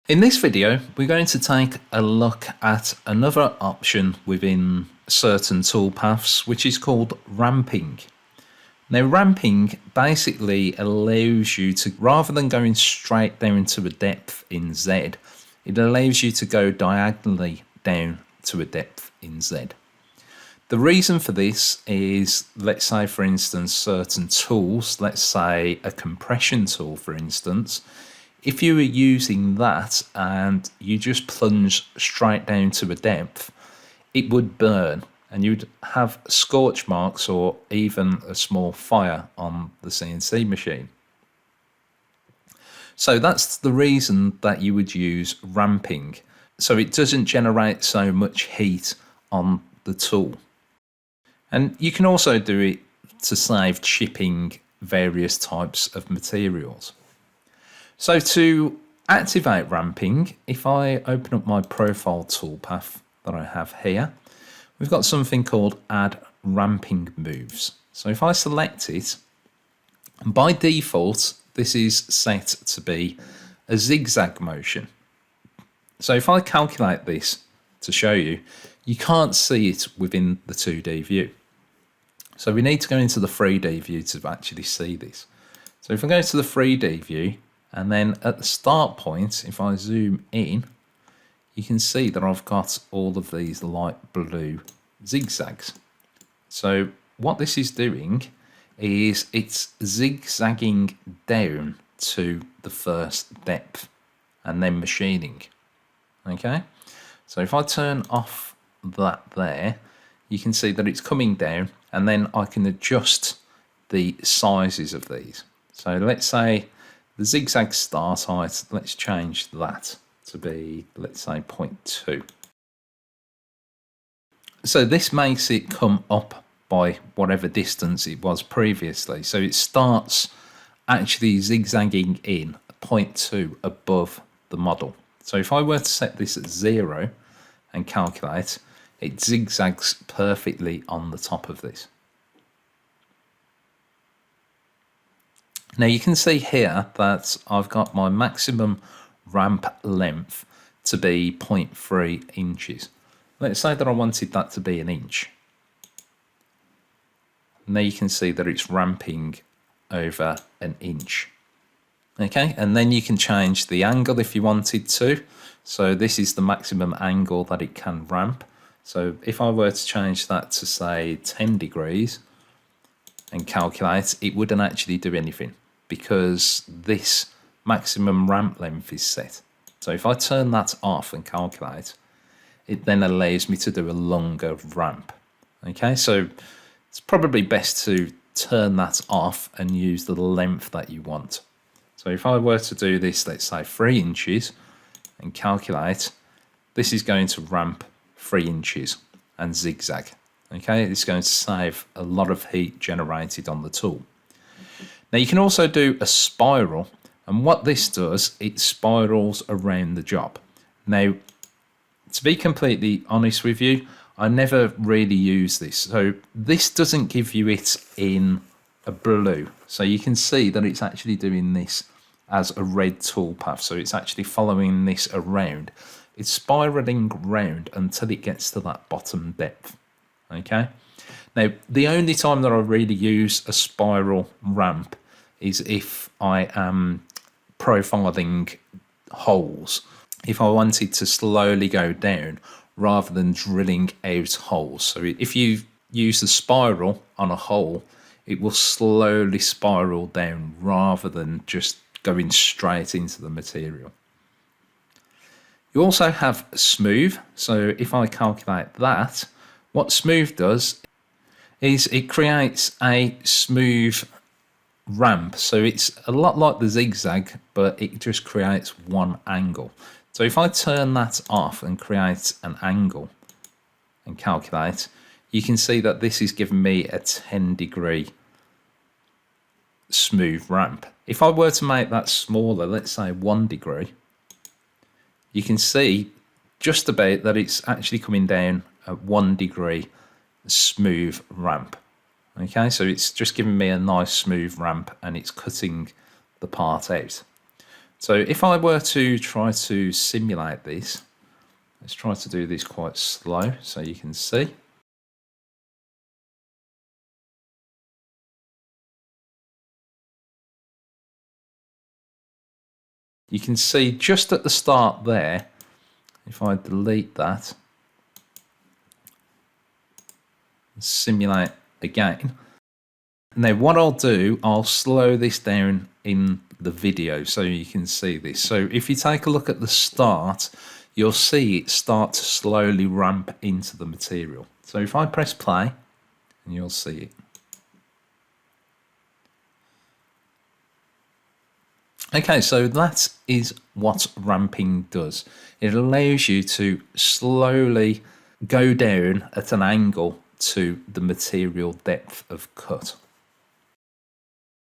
In this video, we're going to take a look at another option within certain toolpaths, which is called ramping. Now, ramping basically allows you to, rather than going straight down to a depth in Z, it allows you to go diagonally down to a depth in Z. The reason for this is, let's say for instance, certain tools, let's say a compression tool for instance, if you were using that and you just plunge straight down to a depth, it would burn and you'd have scorch marks or even a small fire on the CNC machine. So that's the reason that you would use ramping. So it doesn't generate so much heat on the tool. And you can also do it to save chipping various types of materials. So to activate ramping, if I open up my profile toolpath that I have here, we've got something called Add Ramping Moves. So if I select it, and by default, this is set to be a zigzag motion. So if I calculate this to show you, you can't see it within the 2D view. So we need to go into the 3D view to actually see this. So if I go to the 3D view, and then at the start point, if I zoom in, you can see that I've got all of these light blue zigzags. So what this is doing is it's zigzagging down to the first depth and then machining. Okay, so if I turn off that there, you can see that it's coming down, and then I can adjust the sizes of these. So let's say the zigzag start height, let's change that to be, let's say 0.2. So this makes it come up by whatever distance it was previously. So it starts actually zigzagging in 0.2 above the model. So if I were to set this at 0 and calculate, it zigzags perfectly on the top of this. Now you can see here that I've got my maximum ramp length to be 0.3 inches. Let's say that I wanted that to be an inch. Now you can see that it's ramping over an inch. Okay, and then you can change the angle if you wanted to. So this is the maximum angle that it can ramp. So if I were to change that to say 10 degrees and calculate, it wouldn't actually do anything, because this maximum ramp length is set. So if I turn that off and calculate, it then allows me to do a longer ramp. Okay, so it's probably best to turn that off and use the length that you want. So if I were to do this, let's say 3 inches and calculate, this is going to ramp 3 inches and zigzag. Okay, it's going to save a lot of heat generated on the tool. Now you can also do a spiral, and what this does, it spirals around the job. Now, to be completely honest with you, I never really use this. So this doesn't give you it in a blue. So you can see that it's actually doing this as a red toolpath. So it's actually following this around. It's spiraling around until it gets to that bottom depth. Okay. Now, the only time that I really use a spiral ramp is if I am profiling holes. If I wanted to slowly go down rather than drilling out holes. So if you use the spiral on a hole, it will slowly spiral down rather than just going straight into the material. You also have smooth. So if I calculate that, what smooth does is it creates a smooth ramp. So it's a lot like the zigzag, but it just creates one angle. So if I turn that off and create an angle and calculate, you can see that this is giving me a 10-degree smooth ramp. If I were to make that smaller, let's say 1 degree, you can see just about that it's actually coming down at 1 degree smooth ramp. Okay, so it's just giving me a nice smooth ramp and it's cutting the part out. So if I were to try to simulate this, let's try to do this quite slow so you can see. You can see just at the start there, if I delete that, simulate again. Now what I'll do, I'll slow this down in the video so you can see this. So if you take a look at the start, you'll see it start to slowly ramp into the material. So if I press play, and you'll see it. Okay, so that is what ramping does. It allows you to slowly go down at an angle to the material depth of cut.